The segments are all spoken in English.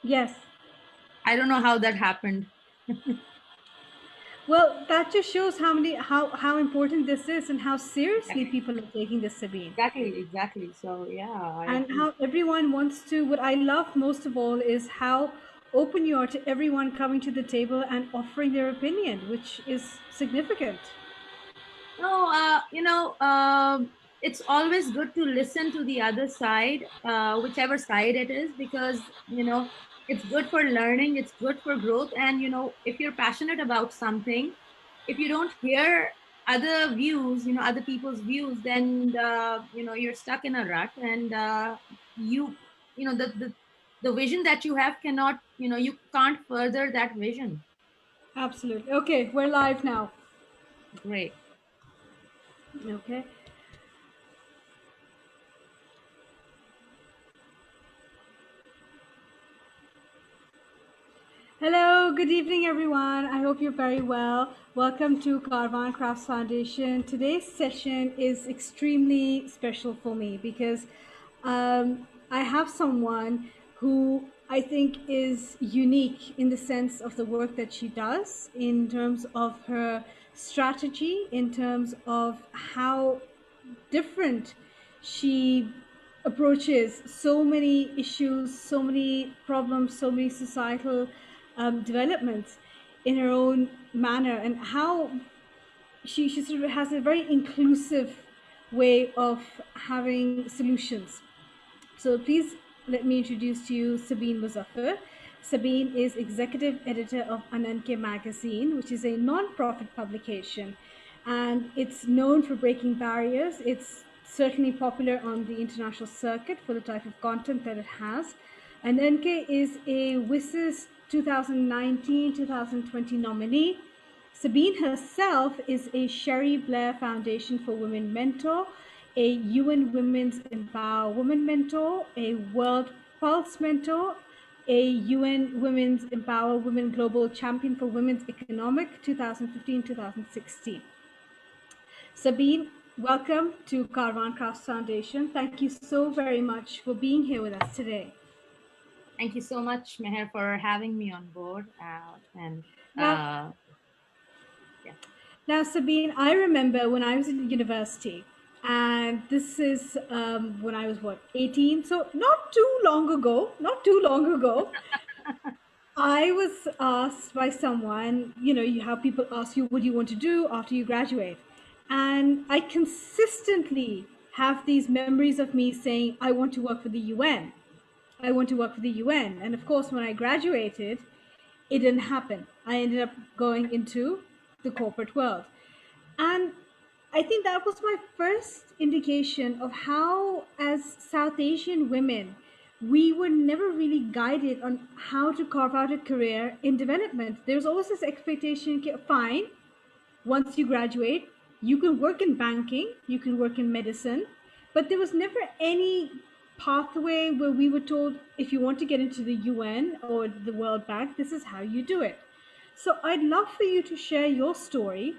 Yes. I don't know how that happened. Well, that just shows how important this is and how seriously people are taking this, Sabine. Exactly. So yeah, I And agree. how everyone wants to, what I love most of all is how open you are to everyone coming to the table and offering their opinion, which is significant. No, it's always good to listen to the other side, whichever side it is, because it's good for learning, it's good for growth, and if you're passionate about something, if you don't hear other views, other people's views, then you're stuck in a rut, and you know the vision that you have cannot, you can't further that vision. Absolutely. Okay, we're live now. Great. Okay. Hello, good evening, everyone. I hope you're very well. Welcome to Kaarvan Crafts Foundation. Today's session is extremely special for me because I have someone who I think is unique in the sense of the work that she does, in terms of her strategy, in terms of how different she approaches so many issues, so many problems, so many societal developments in her own manner, and how she sort of has a very inclusive way of having solutions. So please let me introduce to you Sabin Muzaffar. Sabin is executive editor of Ananke magazine, which is a non-profit publication, and it's known for breaking barriers. It's certainly popular on the international circuit for the type of content that it has. Ananke is a WISIS 2019-2020 nominee. Sabine herself is a Sherry Blair Foundation for Women mentor, a UN Women's Empower Women mentor, a World Pulse mentor, a UN Women's Empower Women Global Champion for Women's Economic 2015-2016. Sabine, welcome to Kaarvan Crafts Foundation. Thank you so very much for being here with us today. Thank you so much, Meher, for having me on board. And Now, yeah. Now, Sabine, I remember when I was in university, and this is when I was what, 18, so not too long ago, not too long ago. I was asked by someone, you have people ask you, what do you want to do after you graduate? And I consistently have these memories of me saying, I want to work for the UN. I want to work for the UN. And of course, when I graduated, it didn't happen. I ended up going into the corporate world. And I think that was my first indication of how, as South Asian women, we were never really guided on how to carve out a career in development. There's always this expectation, okay, fine, once you graduate, you can work in banking, you can work in medicine, but there was never any pathway where we were told, if you want to get into the UN or the World Bank, this is how you do it. So I'd love for you to share your story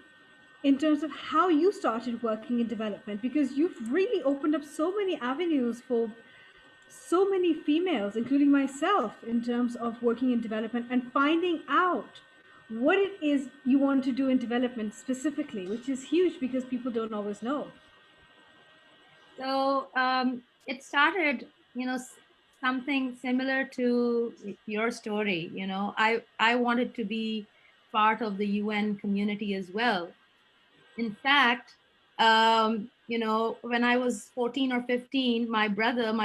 in terms of how you started working in development, because you've really opened up so many avenues for so many females, including myself, in terms of working in development and finding out what it is you want to do in development specifically, which is huge because people don't always know. So it started, something similar to your story. I wanted to be part of the UN community as well. In fact, when I was 14 or 15, my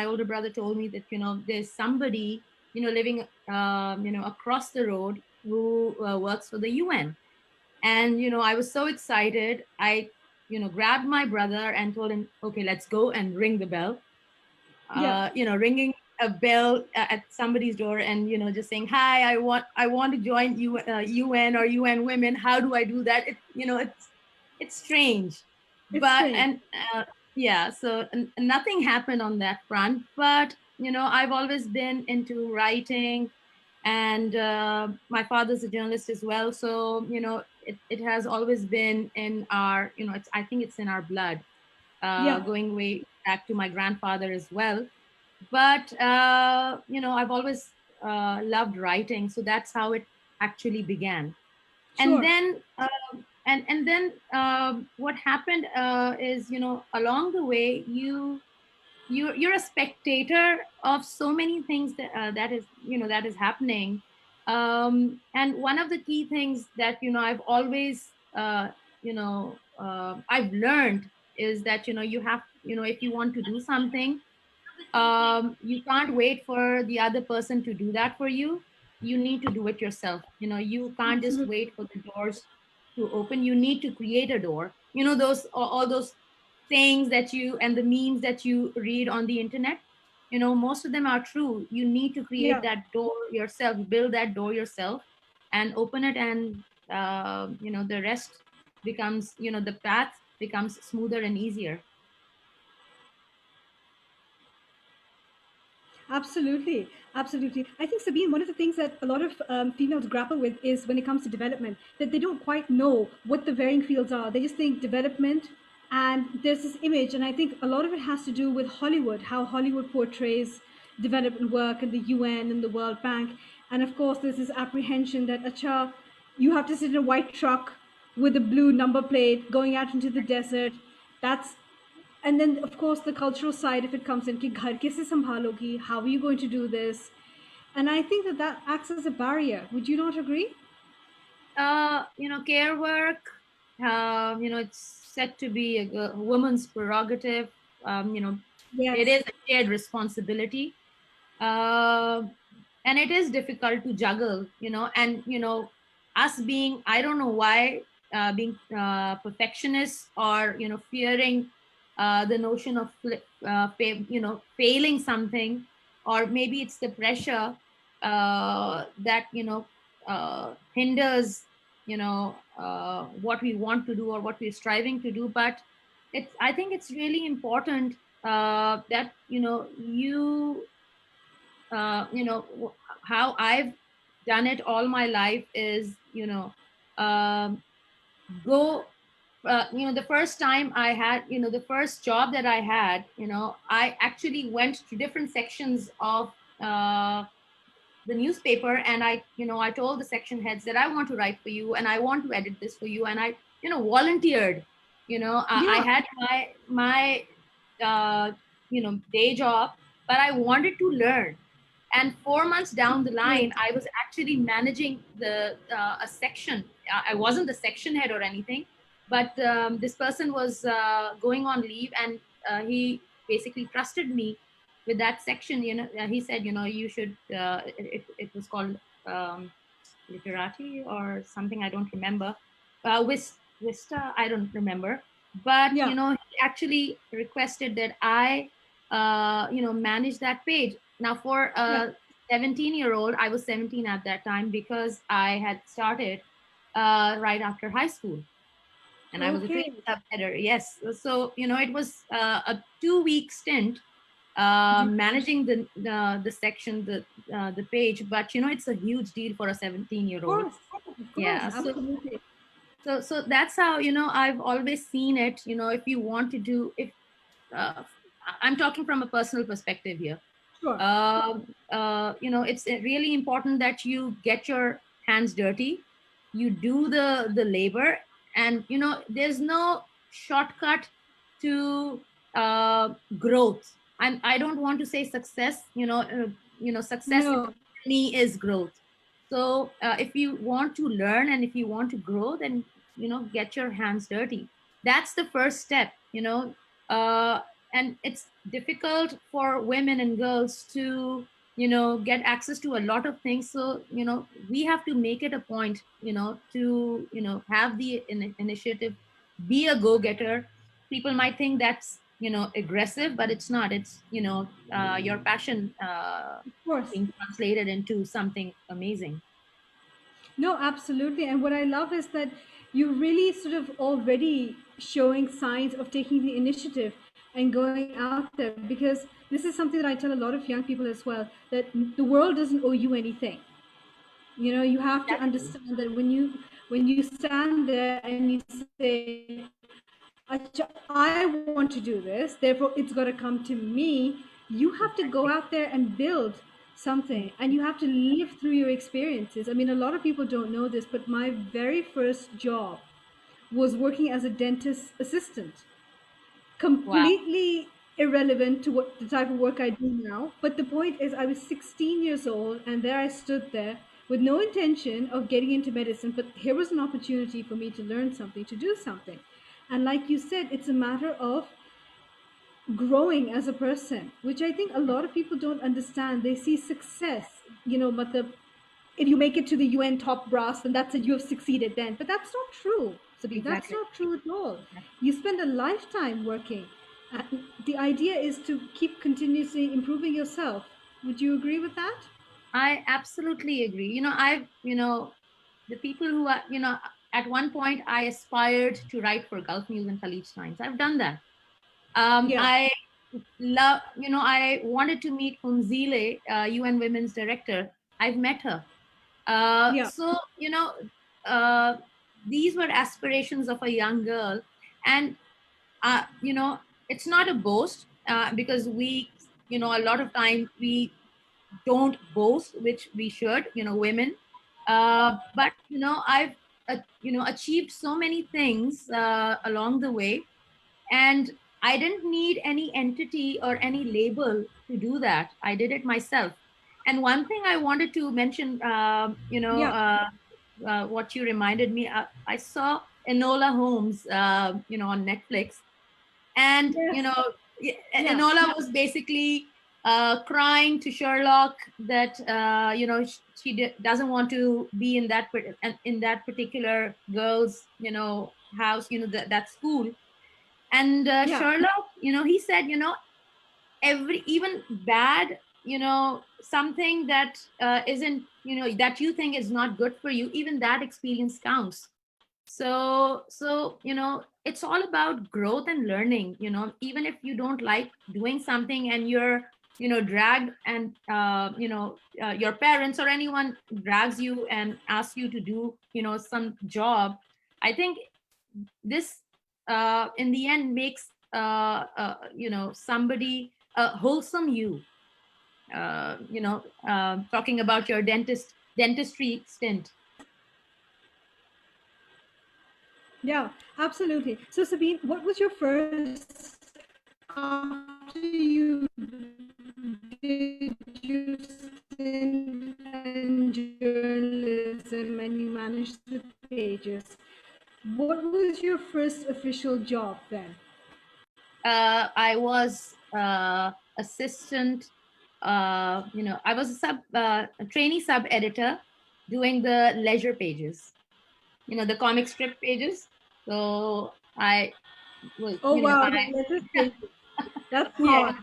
older brother told me that, there's somebody, living, across the road who works for the UN. And, I was so excited. I, grabbed my brother and told him, okay, let's go and ring the bell. Yeah, Ringing a bell at somebody's door and, just saying, hi, I want to join UN or UN Women. How do I do that? It's strange, it's but strange. and yeah, so nothing happened on that front. But I've always been into writing, and my father's a journalist as well. So it has always been in our, I think it's in our blood, Yeah, going way back to my grandfather as well. But I've always loved writing, so that's how it actually began. And Sure. then what happened is, along the way, you're a spectator of so many things that is happening. And one of the key things that I've always I've learned is that you have, if you want to do something, you can't wait for the other person to do that for you. You need to do it yourself. You can't just Absolutely. wait for the doors to open. You need to create a door. Those all those sayings that you and the memes that you read on the internet, most of them are true. You need to create Yeah. that door yourself, build that door yourself, and open it. And the rest becomes, the path becomes smoother and easier. Absolutely, absolutely. I think, Sabine, one of the things that a lot of females grapple with is when it comes to development, that they don't quite know what the varying fields are. They just think development, and there's this image, and I think a lot of it has to do with Hollywood, how Hollywood portrays development work and the UN and the World Bank. And of course, there's this apprehension that, acha, you have to sit in a white truck with a blue number plate going out into the desert. That's And then of course the cultural side if it comes in, कि घर कैसे संभालोगी, how are you going to do this? And I think that that acts as a barrier. Would you not agree? Care work, it's said to be a woman's prerogative. It Yes. is a shared responsibility. Uh, and it is difficult to juggle, and, us being, I don't know why, being perfectionists, or, fearing the notion of, failing something, or maybe it's the pressure that, hinders, what we want to do or what we're striving to do. But I think it's really important that, how I've done it all my life is, um, go the first time I had, the first job that I had, I actually went to different sections of the newspaper, and I told the section heads that I want to write for you and I want to edit this for you, and I volunteered. I Yeah. had my uh, day job, but I wanted to learn. And 4 months down the line, Great. I was actually managing the a section. I wasn't the section head or anything, but this person was going on leave, and he basically trusted me with that section. He said, you should, it was called literati or something, I don't remember. Vista, I don't remember. But Yeah. he actually requested that I manage that page. Now, for Yeah. a 17-year-old, I was 17 at that time, because I had started right after high school, and I was a training Okay. sub header. Yes, so it was a 2-week stint Of managing the section, the page. But it's a huge deal for a 17-year-old. course. Of course. Yeah, Absolutely. so that's how I've always seen it. If you want to do, if uh, I'm talking from a personal perspective here. Sure. It's really important that you get your hands dirty, you do the labor, and there's no shortcut to growth. I don't want to say success. Success No. for me is growth. So if you want to learn and if you want to grow, then get your hands dirty. That's the first step. Uh, and it's difficult for women and girls to get access to a lot of things. So we have to make it a point to have the initiative, be a go-getter. People might think that's aggressive, but it's not. It's your passion Of course. being translated into something amazing. No, absolutely. And what I love is that you're really sort of already showing signs of taking the initiative and going out there, because this is something that I tell a lot of young people as well, that the world doesn't owe you anything. You have to Exactly. understand that when you stand there and you say, "Acha, I want to do this, therefore it's got to come to me," you have to go out there and build something, and you have to live through your experiences. I mean, a lot of people don't know this, but my very first job was working as a dentist assistant, Wow. completely irrelevant to what the type of work I do now. But the point is, I was 16 years old, and there I stood there with no intention of getting into medicine. But here was an opportunity for me to learn something, to do something. And like you said, it's a matter of growing as a person, which I think a lot of people don't understand. They see success, but if you make it to the UN top brass, then that's it, you have succeeded then. But that's not true, Sabine. That's Exactly. not true at all. You spend a lifetime working. The idea is to keep continuously improving yourself. Would you agree with that? I absolutely agree. The people who are, at one point I aspired to write for Gulf News and Khalij Times. I've done that. Yeah, I love, I wanted to meet Unzile, UN Women's Director. I've met her. yeah, So, uh, these were aspirations of a young girl. And, uh, you know, it's not a boast because a lot of time we don't boast, which we should, women. But I've achieved so many things along the way, and I didn't need any entity or any label to do that. I did it myself. And one thing I wanted to mention, yeah, what you reminded me, I saw Enola Holmes, on Netflix, and yes, yeah, Enola was basically crying to Sherlock that doesn't want to be in that particular girl's house, that school. And yeah, Sherlock, he said, every even bad, something that isn't, that you think is not good for you, even that experience counts. So it's all about growth and learning. Even if you don't like doing something and you're dragged, and your parents or anyone drags you and asks you to do some job, I think this in the end makes somebody a wholesome you. Talking about your dentistry stint. yeah, absolutely. So, Sabine, what was your first, after you did your stint in journalism and you managed the pages, what was your first official job then? I was assistant. I was a trainee sub editor doing the leisure pages. The comic strip pages. So I was, Oh wow, the letter pages. That's yeah, hard.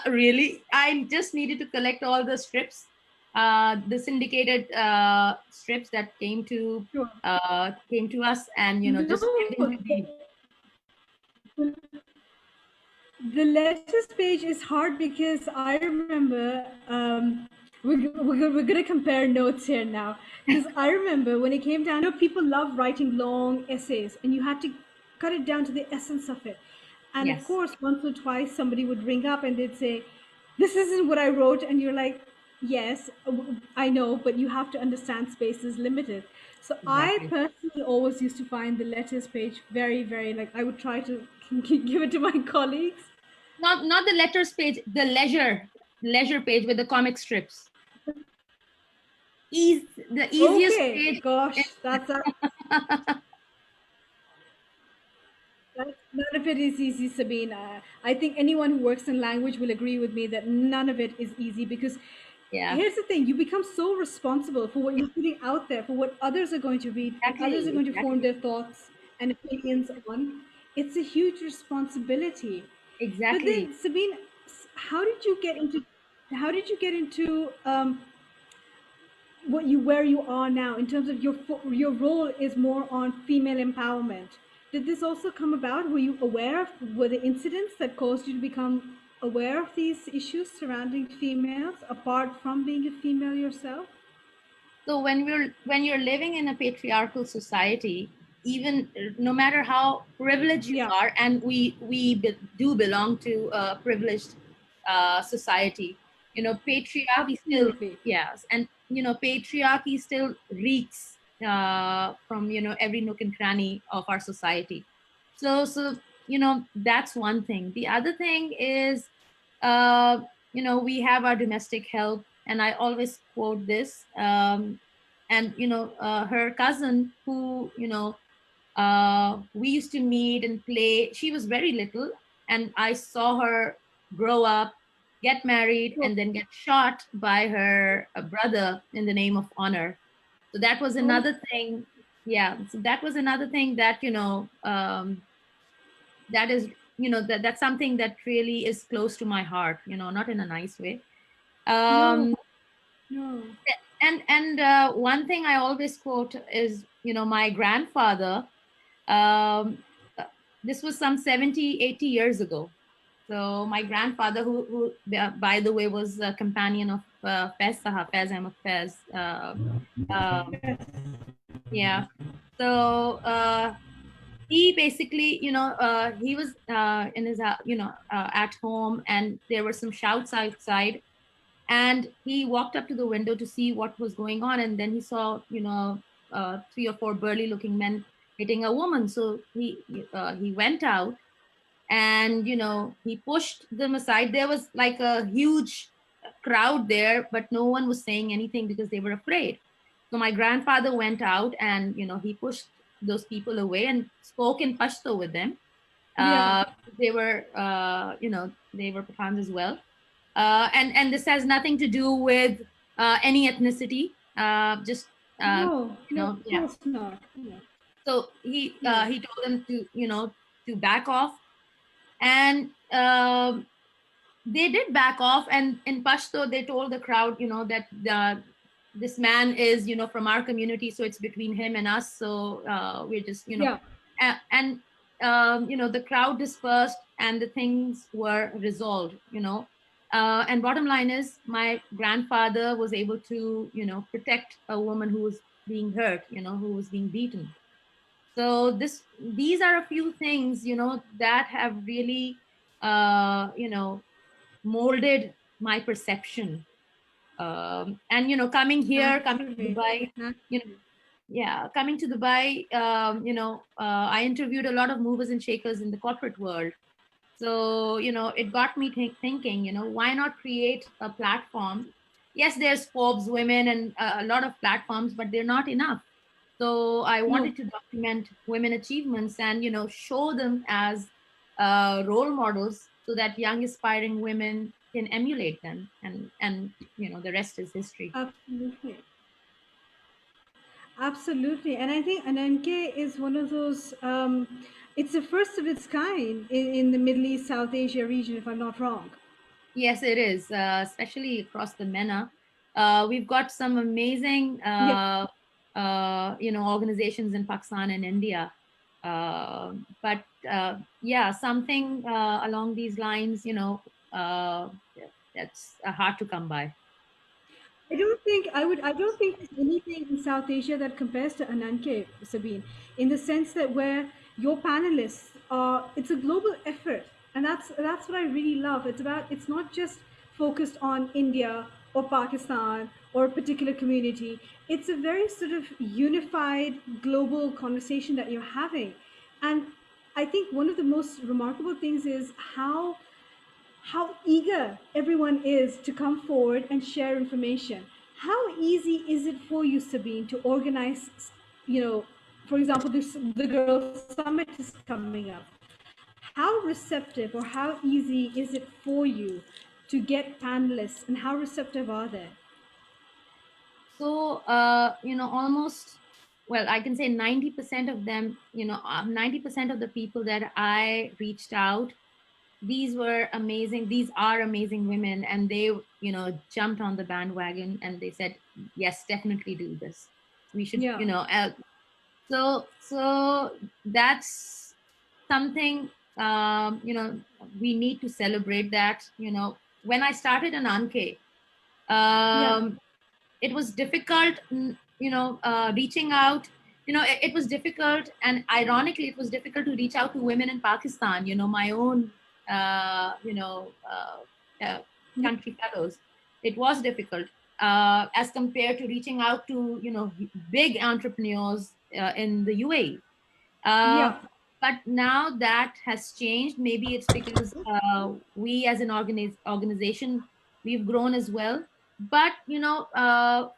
really. I just needed to collect all the strips, the syndicated strips that Sure. came to us, and No, just send them to the. the letters page is hard because I remember we're going to compare notes here now, because I remember when it came down to, people love writing long essays and you had to cut it down to the essence of it. And of Yes, course, once or twice somebody would ring up and they'd say, "This isn't what I wrote," and you're like, "Yes, I know, but you have to understand space is limited." So I exactly. personally always used to find the letters page very, very, like, I would try to give it to my colleagues. Not the letters page, the leisure page with the comic strips. The easiest Okay, page. gosh, that's none of it is easy, Sabine. I think anyone who works in language will agree with me that none of it is easy, because Yeah, here's the thing: you become so responsible for what you're putting out there, for what others are going to read, and others are exactly, going to form exactly, their thoughts and opinions on. It's a huge responsibility. But exactly. then, Sabine, how did you get into where you are now, in terms of your role is more on female empowerment? Did this also come about? Were you aware of, were the incidents that caused you to become aware of these issues surrounding females, apart from being a female yourself? So when you're living in a patriarchal society, even no matter how privileged you Yeah, are, and we do belong to a privileged society, Patriarchy still, Absolutely. yes, and patriarchy still reeks from every nook and cranny of our society. So that's one thing. The other thing is, uh, we have our domestic help, and I always quote this. And her cousin, who we used to meet and play. She was very little, and I saw her grow up, get married, Oh, and then get shot by her brother in the name of honor. So that was oh, another thing. Yeah, so that was another thing that that is that's something that really is close to my heart. Not in a nice way. no, Um, no. and one thing I always quote is my grandfather. um, uh, this was some 70, 80 years ago. So my grandfather, who by the way was a companion of Fez Sahab, Fez Ahmed Fez. Um, yeah. So he basically, he was in his, at home, and there were some shouts outside, and he walked up to the window to see what was going on, and then he saw three or four burly looking men hitting a woman. So he went out, and he pushed them aside. There was like a huge crowd there, but no one was saying anything because they were afraid. So my grandfather went out, and he pushed those people away and spoke in Pashto with them. Yeah. uh, they were they were Pathans as well. And this has nothing to do with any ethnicity. Just No, no, of yeah. course not. No, So no. he told them to to back off, and they did back off. And in Pashto, they told the crowd, that this man is from our community, so it's between him and us. So we're just Yeah. and the crowd dispersed, and the things were resolved. And bottom line is, my grandfather was able to protect a woman who was being hurt, who was being beaten. So these are a few things that have really molded my perception. And coming to Naturally. Dubai, you know Naturally. yeah, coming to Dubai, I interviewed a lot of movers and shakers in the corporate world. So it got me thinking, why not create a platform? Yes, there's Forbes women and a lot of platforms, but they're not enough. So I No, wanted to document women achievements and show them as role models, so that young aspiring women can emulate them, and the rest is history. absolutely. Absolutely. And I think an NK is one of those, it's the first of its kind in the Middle East, South Asia region, if I'm not wrong. Yes, it is, especially across the MENA. We've got some amazing, Yeah. organizations in Pakistan and India. But yeah, something along these lines, uh, that's hard to come by. I don't think there's anything in South Asia that compares to Ananke, Sabine, in the sense that where your panelists are, it's a global effort. And that's what I really love. It's not just focused on India or Pakistan or a particular community. It's a very sort of unified global conversation that you're having. And I think one of the most remarkable things is how eager everyone is to come forward and share information. How easy is it for you, Sabine, to organize, for example, the Girls Summit is coming up. How receptive or how easy is it for you to get panelists, and how receptive are they? So, almost, well, I can say 90% of them, 90% of the people that I reached out, these are amazing women, and they jumped on the bandwagon, and they said, yes, definitely do this. We should, Yeah, so that's something, we need to celebrate that. When I started an Anke, yeah, um, it was difficult, reaching out. It was difficult, and ironically it was difficult to reach out to women in Pakistan, my own uh, you know uh, uh, yeah, country fellows. It was difficult as compared to reaching out to big entrepreneurs in the UAE. Uh, Yeah, but now that has changed. Maybe it's because we as an organization, we've grown as well. But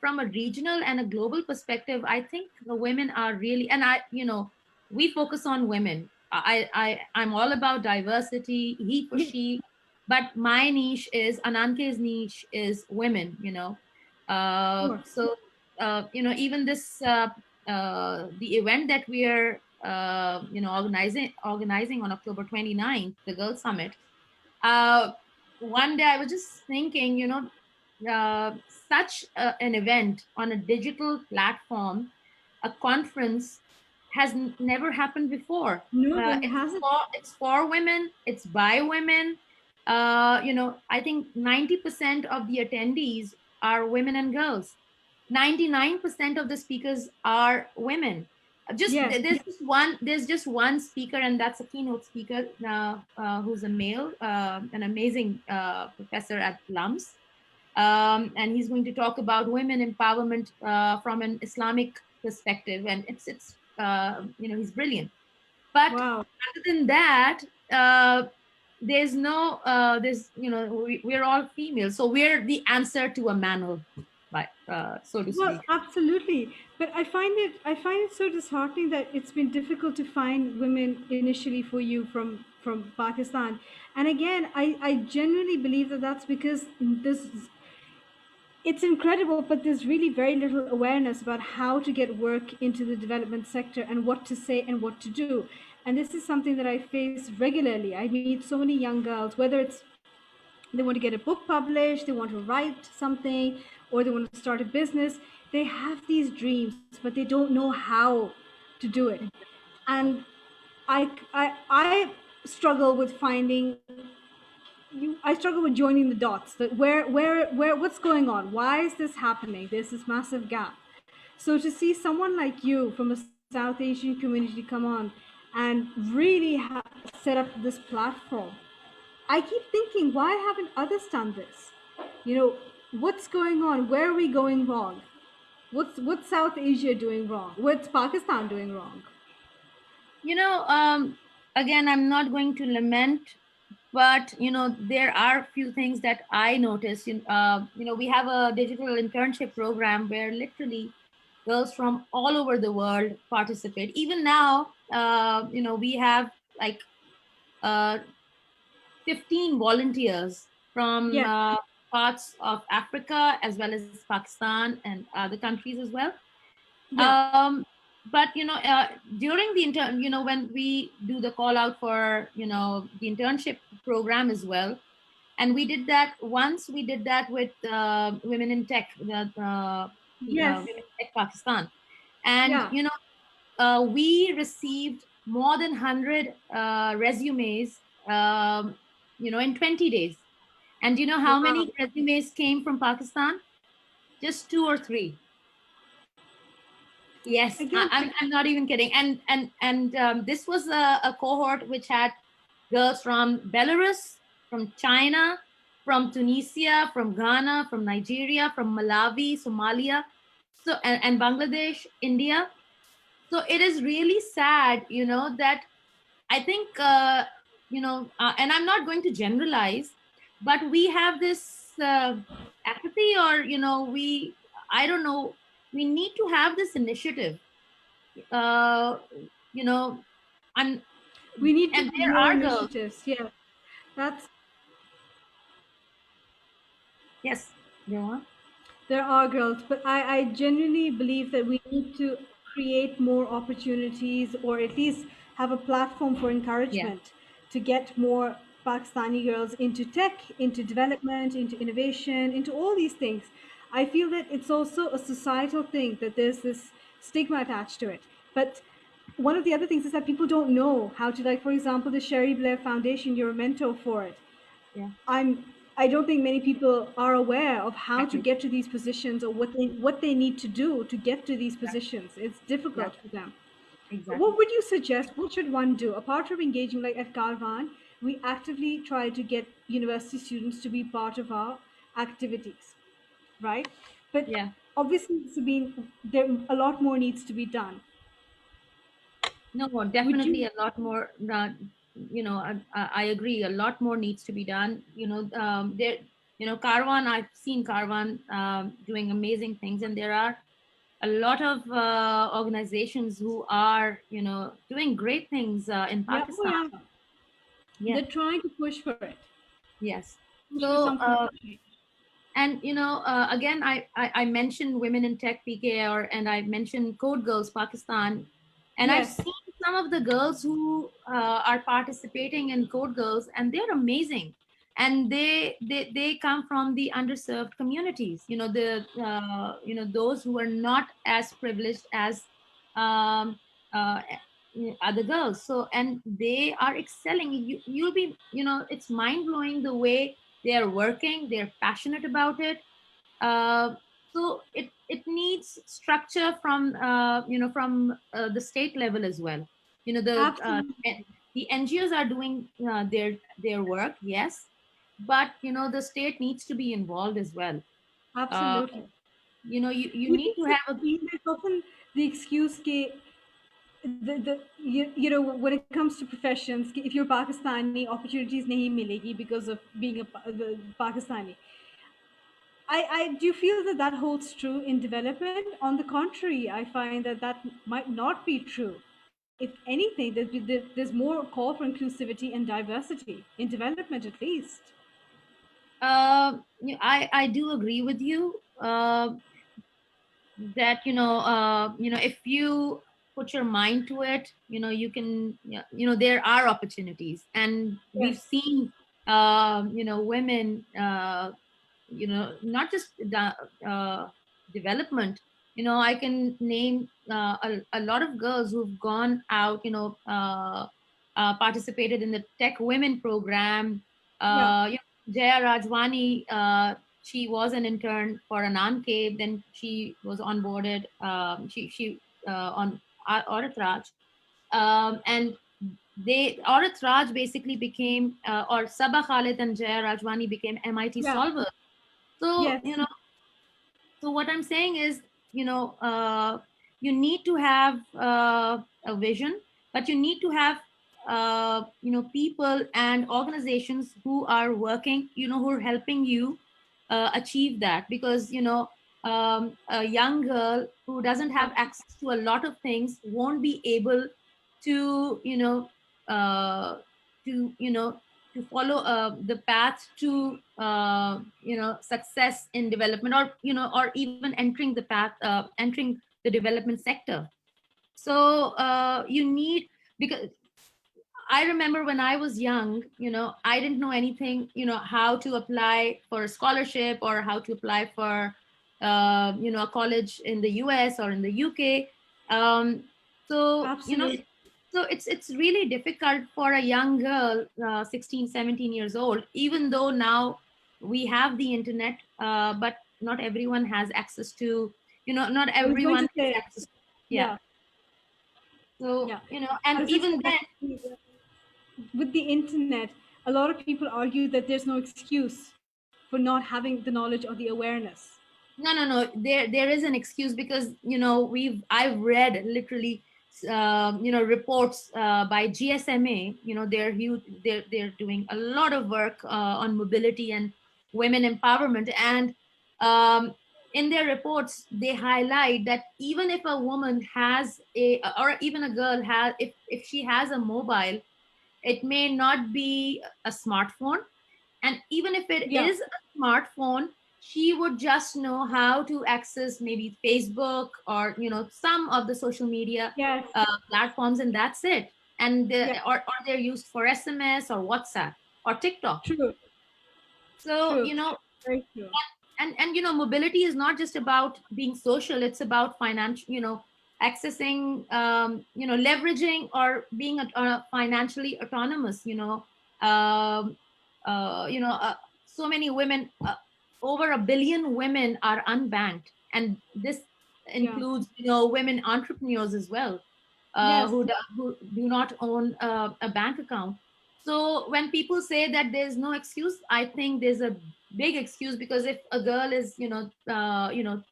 from a regional and a global perspective, I think the women are really, and we focus on women. I'm all about diversity, he for yeah, she, but my niche is Ananke's niche is women. sure. So even this the event that we are organizing on October 29th, the Girls Summit. uh, One day I was just thinking, such an event on a digital platform, a conference, has never happened before. No, it It's hasn't. for women, it's by women. I think 90% of the attendees are women and girls. 99% of the speakers are women. Just Yes, there's just one speaker, and that's a keynote speaker, who's a male, an amazing professor at LUMS. And he's going to talk about women empowerment from an Islamic perspective, and he's brilliant. But wow. other than that, uh, there's no there's we're all female, so we're the answer to a manual, by so to Well, speak. absolutely. But I find it so disheartening that it's been difficult to find women initially for you from Pakistan. And again, I genuinely believe that that's because this it's incredible, but there's really very little awareness about how to get work into the development sector and what to say and what to do. And this is something that I face regularly. I meet so many young girls, whether it's they want to get a book published, they want to write something, or they want to start a business. They have these dreams, but they don't know how to do it. And I struggle with finding I struggle with joining the dots. That where what's going on? Why is this happening? There's this massive gap. So to see someone like you from a South Asian community come on and really set up this platform, I keep thinking, why haven't others done this? You know, what's going on? Where are we going wrong? What's South Asia doing wrong? What's Pakistan doing wrong? you know um Again, I'm not going to lament, but there are a few things that I noticed. We have a digital internship program where literally girls from all over the world participate. Even now, we have like uh, 15 volunteers from Yes, parts of Africa as well as Pakistan and other countries as well. yeah, Um, but during the intern, when we do the call out for the internship program as well, and we did that once. We did that with Women in Tech, yes, Women in Tech Pakistan, and yeah. we received more than 100 resumes, in 20 days. And do you know how Wow. many resumes came from Pakistan? Just two or three. Yes, Again, I'm not even kidding. And this was a cohort which had girls from Belarus, from China, from Tunisia, from Ghana, from Nigeria, from Malawi, Somalia, and Bangladesh, India. So it is really sad, that I think, and I'm not going to generalize, but we have this apathy, or I don't know, we need to have this initiative. Uh, you know, I'm, we need to and have there more are girls. initiatives. Yeah, that's Yes, go on. there are girls, but I genuinely believe that we need to create more opportunities or at least have a platform for Yeah, encouragement to get more Pakistani girls into tech, into development, into innovation, into all these things. I feel that it's also a societal thing that there's this stigma attached to it. But one of the other things is that people don't know how to, like, for example, the Sherry Blair Foundation, you're a mentor for it. yeah, I'm I don't think many people are aware of how to exactly, get to these positions or what they need to do to get to these exactly, positions. It's yeah, difficult for them. exactly. What would you suggest? What should one do? Apart from engaging, like at Kaarvan, we actively try to get university students to be part of our activities. right? But Yeah. obviously, Sabine, there a lot more needs to be done. No, Would definitely you? a lot more. I agree. A lot more needs to be done. There. Kaarvan. I've seen Kaarvan doing amazing things, and there are a lot of organizations who are, doing great things in Yeah, oh Pakistan. yeah. Yeah. They're trying to push for it, Yes. push for So, some sort of change. and again, I mentioned women in tech PK, and I mentioned Code Girls Pakistan, and I've Yes, seen some of the girls who are participating in Code Girls, and they're amazing, and they come from the underserved communities. Those who are not as privileged as um, uh, other girls. So, and they are excelling. You'll be, it's mind blowing the way they are working, they're passionate about it. Uh, so it needs structure from the state level as well. absolutely, The NGOs are doing their work, yes, but the state needs to be involved as well. uh, absolutely. you Would need you to say, have a. there's often the excuse that when it comes to professions, कि if you're Pakistani, opportunities नहीं मिलेगी because of being the Pakistani. I do feel that that holds true in development. On the contrary, I find that that might not be true. If anything, there's more call for inclusivity and diversity in development, at least. I do agree with you that if you put your mind to it, you can, there are opportunities, and we've Yes. seen women, not just the development. I can name a lot of girls who've gone out, participated in the tech women program. Yeah. Jaya Rajwani, she was an intern for an cave, then she was onboarded, she on Auratraj, and they Auratraj basically became, or Sabah Khalid and Jaya Rajwani became MIT Yeah. solvers. So, Yes. so what I'm saying is, you need to have a vision, but you need to have people and organizations who are working, who are helping you achieve that. Because a young girl who doesn't have access to a lot of things won't be able to uh, to you know to follow the path to success in development, or or even entering the path, entering the development sector. So you need, because I remember when I was young, I didn't know anything, how to apply for a scholarship, or how to apply for, a college in the US or in the UK. Um, so, Absolutely. so it's really difficult for a young girl, 16, 17 years old, even though now we have the internet, but not everyone has access to, not I was going everyone to has say, access. Yeah. yeah, So, yeah. I and was just even saying that then, with the internet, a lot of people argue that there's no excuse for not having the knowledge or the awareness. no. There is an excuse, because I've read literally, reports by GSMA. They're huge. They're doing a lot of work on mobility and women empowerment, and in their reports they highlight that even if a woman has a, or even a girl has, if she has a mobile, it may not be a smartphone, and even if it Yeah. is a smartphone, she would just know how to access maybe Facebook, or some of the social media Yes. platforms, and that's it. And Yeah. or they're used for SMS or WhatsApp or TikTok. True. So True. Very true. and mobility is not just about being social, it's about financial, accessing, leveraging, or being financially autonomous. Um, so many women, over a billion women are unbanked, and this Yeah. includes women entrepreneurs as well, Yes. who do not own a bank account. So when people say that there's no excuse, I think there's a big excuse, because if a girl is,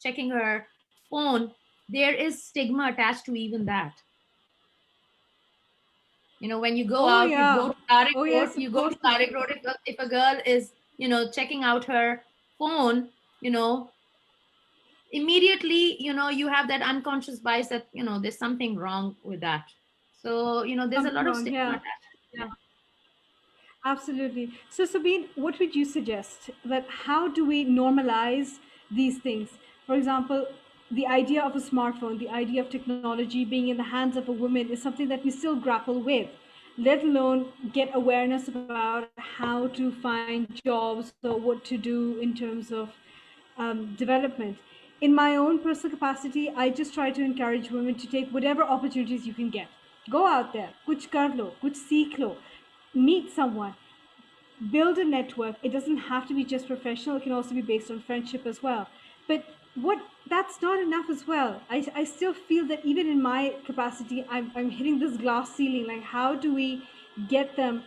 checking her phone, there is stigma attached to even that. When you go Oh out, you yeah. go to Tarik Oh Road, yes, you of go course to it Tarik is. Road, if a girl is, checking out her phone, you know, immediately, you have that unconscious bias that, there's something wrong with that. So, there's a Something lot of wrong. stigma Yeah. attached. Yeah. Absolutely. So, Sabine, what would you suggest that how do we normalize these things? For example, the idea of a smartphone, the idea of technology being in the hands of a woman is something that we still grapple with, let alone get awareness about how to find jobs or what to do in terms of development. In my own personal capacity, I just try to encourage women to take whatever opportunities you can get. Go out there, kuch kar lo, kuch seekh lo, meet someone, build a network. It doesn't have to be just professional, it can also be based on friendship as well. But what that's not enough as well. I still feel that even in my capacity, I'm hitting this glass ceiling. Like, how do we get them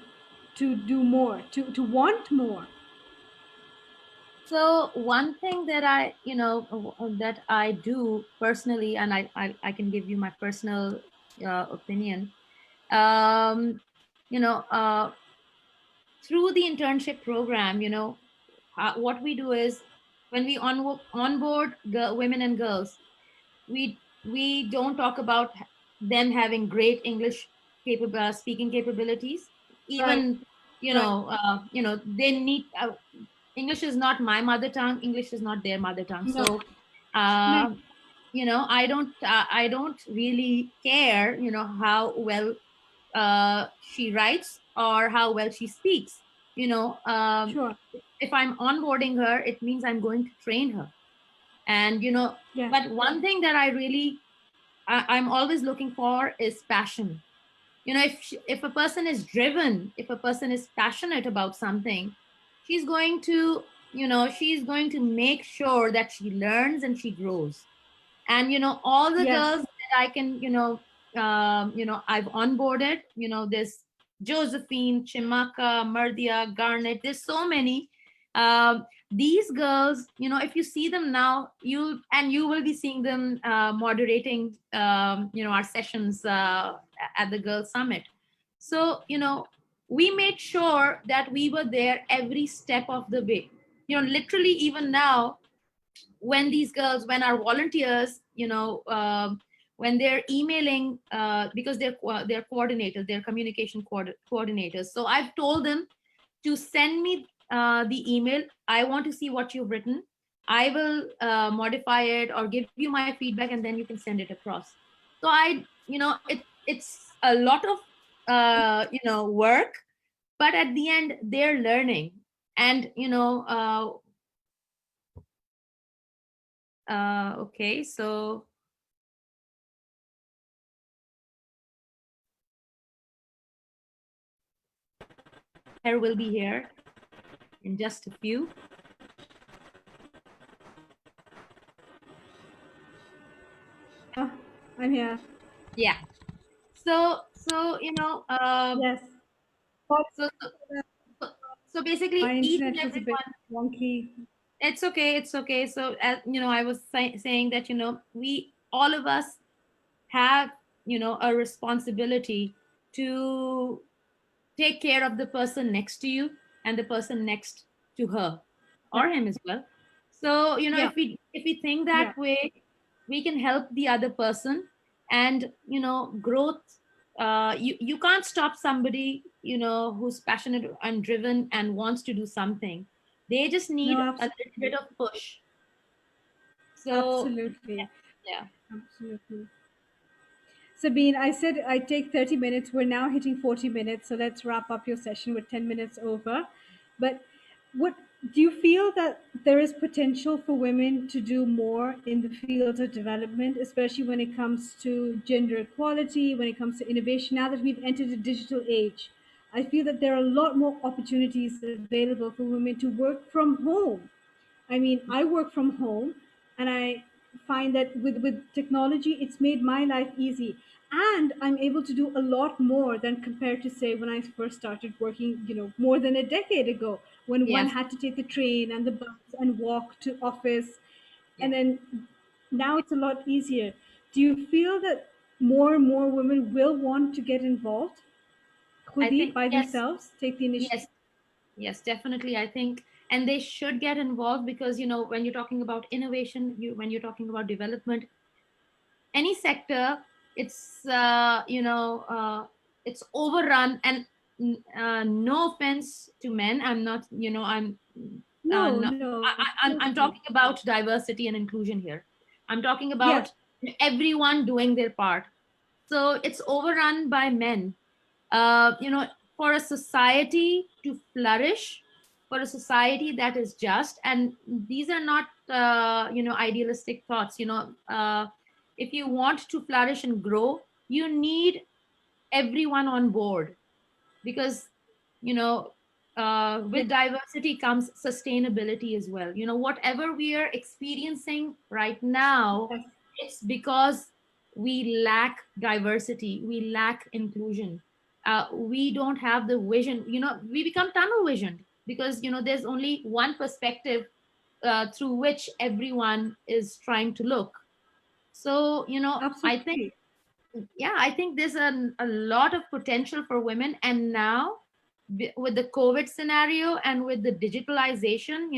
to do more, to want more? So one thing that that I do personally, and I can give you my personal opinion. Um, you know, through the internship program, what we do is, when we onboard women and girls, we don't talk about them having great English speaking capabilities. Right, Even, right. they need, English is not my mother tongue, English is not their mother tongue. No, So no, uh, I don't really care, how well she writes or how well she speaks. you know um, sure. if I'm onboarding her, it means I'm going to train her. And Yeah, but one thing that I'm always looking for is passion. If a person is driven, if a person is passionate about something, she's going to make sure that she learns and she grows. And all the yes, girls that I can, I've onboarded, this Josephine, Chimaka, Mardia, Garnet, there's so many. These girls, if you see them now, you will be seeing them moderating, our sessions at the Girls Summit. So we made sure that we were there every step of the way. Literally, even now, when our volunteers, when they're emailing, because they're coordinators, they're communication coordinators. So I've told them to send me the email. I want to see what you've written. I will modify it or give you my feedback, and then you can send it across. So it's a lot of work, but at the end they're learning. And okay, so Claire will be here in just a few. yeah, I'm here. Yeah. So Yes. But so so, so basically, my each and internet was a bit everyone. wonky. It's okay. It's okay. So as I was saying that we all of us have a responsibility to take care of the person next to you and the person next to her Yeah, or him as well. So yeah, if we think yeah. that way, we can help the other person. And growth, you can't stop somebody who's passionate and driven and wants to do something. They just No, need a little bit absolutely. of push. So Absolutely. yeah. Absolutely. Sabine, I said I'd take 30 minutes. We're now hitting 40 minutes, so let's wrap up your session with 10 minutes over. But what do you feel that there is potential for women to do more in the fields of development, especially when it comes to gender equality, when it comes to innovation? Now that we've entered a digital age, I feel that there are a lot more opportunities available for women to work from home. I mean, I work from home and I find that with technology, it's made my life easy, and I'm able to do a lot more than compared to, say, when I first started working, more than a decade ago, when one Yes. had to take the train and the bus and walk to office, Yeah. and then now it's a lot easier. Do you feel that more and more women will want to get involved, I khudi, think by yes, themselves, take the initiative? yes, yes, definitely. I think, and they should get involved because when you're talking about innovation, when you're talking about development, any sector, it's it's overrun. And no offense to men, I'm not, I'm No, no, no, I'm absolutely. talking about diversity and inclusion here. I'm talking Yes, about everyone doing their part. So it's overrun by men. For a society to flourish, for a society that is just, and these are not idealistic thoughts. If you want to flourish and grow, you need everyone on board, because you know yes, with diversity comes sustainability as well. Whatever we are experiencing right now, yes, it's because we lack diversity, we lack inclusion. We don't have the vision. We become tunnel visioned because there's only one perspective through which everyone is trying to look. So I think, absolutely. yeah, I think there's a lot of potential for women. And now, with the COVID scenario and with the digitalization,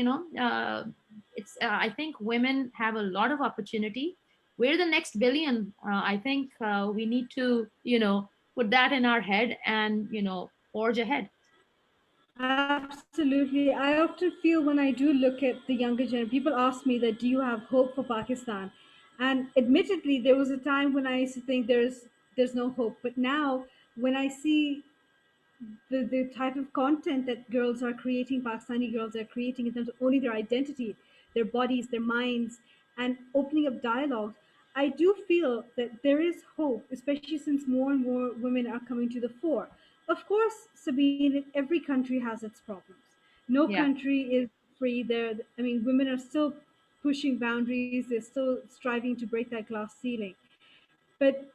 it's I think women have a lot of opportunity. We're the next billion. I think we need to put that in our head and forge ahead. Absolutely. I often feel when I do look at the younger generation, people ask me that, do you have hope for Pakistan? And admittedly, there was a time when I used to think there's no hope. But now, when I see the type of content that girls are creating, Pakistani girls are creating, in terms of owning their identity, their bodies, their minds, and opening up dialogues, I do feel that there is hope, especially since more and more women are coming to the fore. Of course, Sabine, every country has its problems. No Yeah. country is free. There, I mean, women are still pushing boundaries. They're still striving to break that glass ceiling. But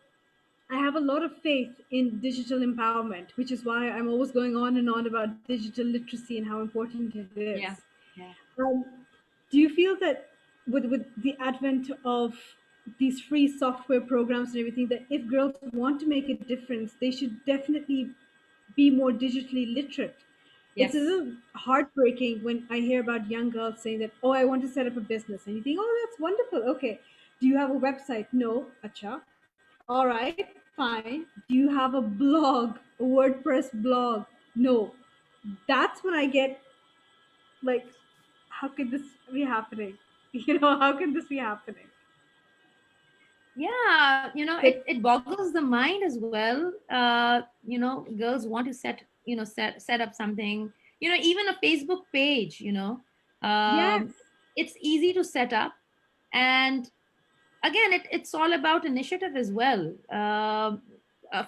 I have a lot of faith in digital empowerment, which is why I'm always going on and on about digital literacy and how important it is. Yeah. Yeah. Um, do you feel that with the advent of these free software programs and everything, that if girls want to make a difference, they should definitely be more digitally literate? It's a Yes. little heartbreaking when I hear about young girls saying that, oh, I want to set up a business. And you think, oh, that's wonderful. Okay. Do you have a website? No. Acha. All right. Fine. Do you have a blog, a WordPress blog? No. That's when I get like, how could this be happening? How can this be happening? Yeah, But it boggles the mind as well. Girls want to set up something, even a Facebook page. yes, um, it's easy to set up. And again, it's all about initiative as well. A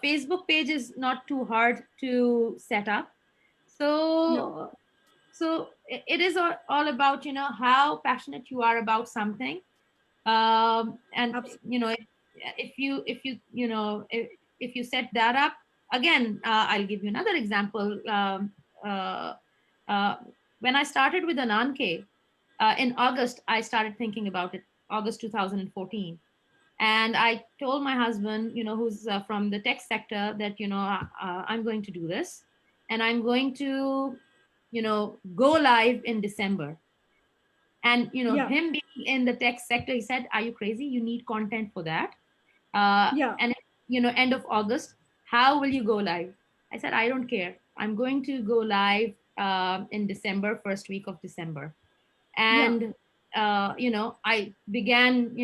Facebook page is not too hard to set up. no, So it is all about how passionate you are about something. And absolutely. if you set that up, again, I'll give you another example. Uh, uh, when I started with Ananke, in August, I started thinking about it, August 2014. And I told my husband, who's from the tech sector, that I'm going to do this, and I'm going to go live in December. And Yeah, him being in the tech sector, he said, are you crazy? You need content for that. yeah, And end of August, how will you go live? I said, I don't care, I'm going to go live in December, first week of December. yeah. And I began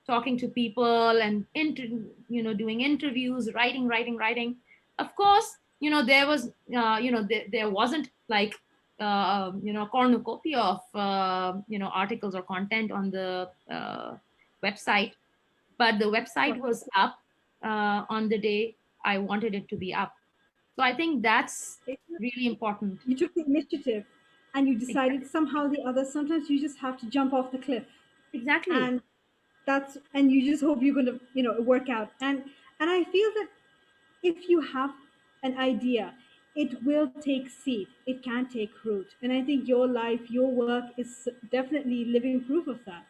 talking to people and doing interviews, writing. Of course, there was there wasn't like a cornucopia of articles or content on the website, but the website Right. was up on the day I wanted it to be up. So I think that's really important. You took the initiative and you decided Exactly. somehow or the other. Sometimes you just have to jump off the cliff. And Exactly. that's and you just hope you're going to work out. And I feel that if you have an idea, it will take seed, it can take root, and I think your life, your work is definitely living proof of that.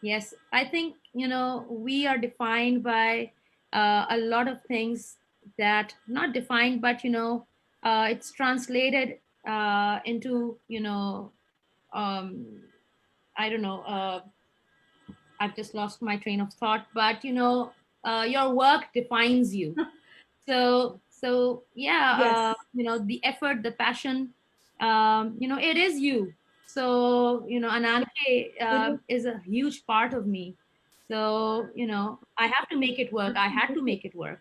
Yes, I think, we are defined by a lot of things that not defined, but, it's translated into, um, I don't know, I've just lost my train of thought, but, your work defines you. So yeah, Yes, the effort, the passion, it is you. So Ananke it is. is a huge part of me. So I have to make it work. I had to Absolutely. make it work.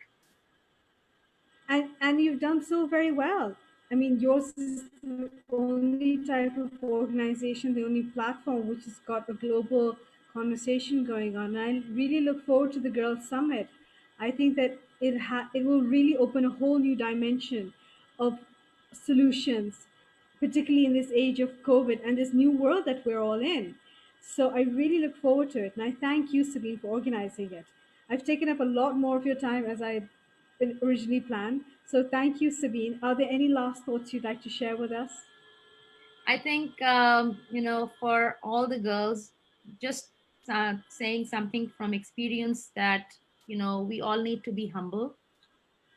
And you've done so very well. I mean, yours is the only type of organization, the only platform which has got a global conversation going on. And I really look forward to the Girls Summit. I think that it will really open a whole new dimension of solutions, particularly in this age of COVID and this new world that we're all in. So I really look forward to it, and I thank you, Sabine, for organizing it. I've taken up a lot more of your time as I originally planned. So thank you, Sabine. Are there any last thoughts you'd like to share with us? I think for all the girls, just saying something from experience that we all need to be humble.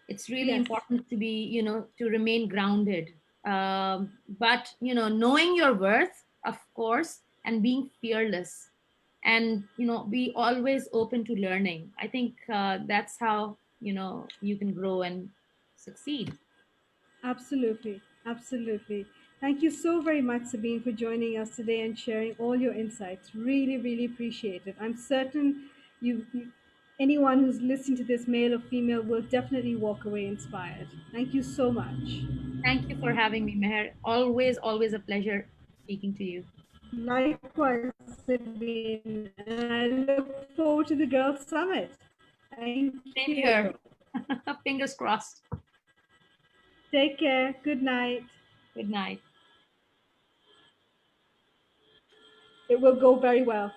It's really Yes, important to be, to remain grounded, but knowing your worth, of course, and being fearless, and be always open to learning. I think that's how you can grow and succeed. absolutely. Absolutely. Thank you so very much, Sabine, for joining us today and sharing all your insights. Really, really appreciate it. I'm certain anyone who's listening to this, male or female, will definitely walk away inspired. Thank you so much. Thank you for having me, Meher. Always a pleasure speaking to you. Likewise, Sabine. And I look forward to the Girls Summit. Thank Same you. here. Fingers crossed. Take care. Good night. Good night. It will go very well.